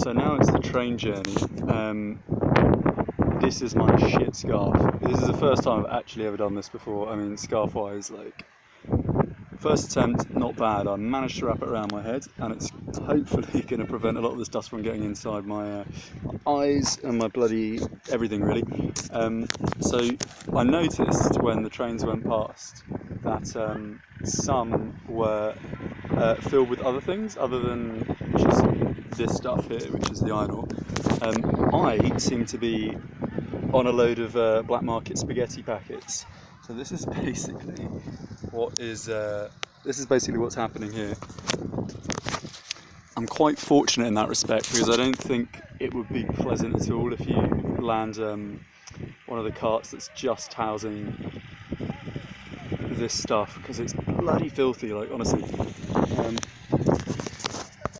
So now it's the train journey. This is my shit scarf. This is the first time I've actually ever done this before. I mean, scarf wise, like, first attempt, not bad. I managed to wrap it around my head, and it's hopefully going to prevent a lot of this dust from getting inside my eyes and my bloody everything, really. So I noticed when the trains went past that some were filled with other things other than just this stuff here, which is the iron ore. I seem to be on a load of black market spaghetti packets. So this is basically what's happening here. I'm quite fortunate in that respect, because I don't think it would be pleasant at all if you land one of the carts that's just housing this stuff, because it's bloody filthy, like, honestly.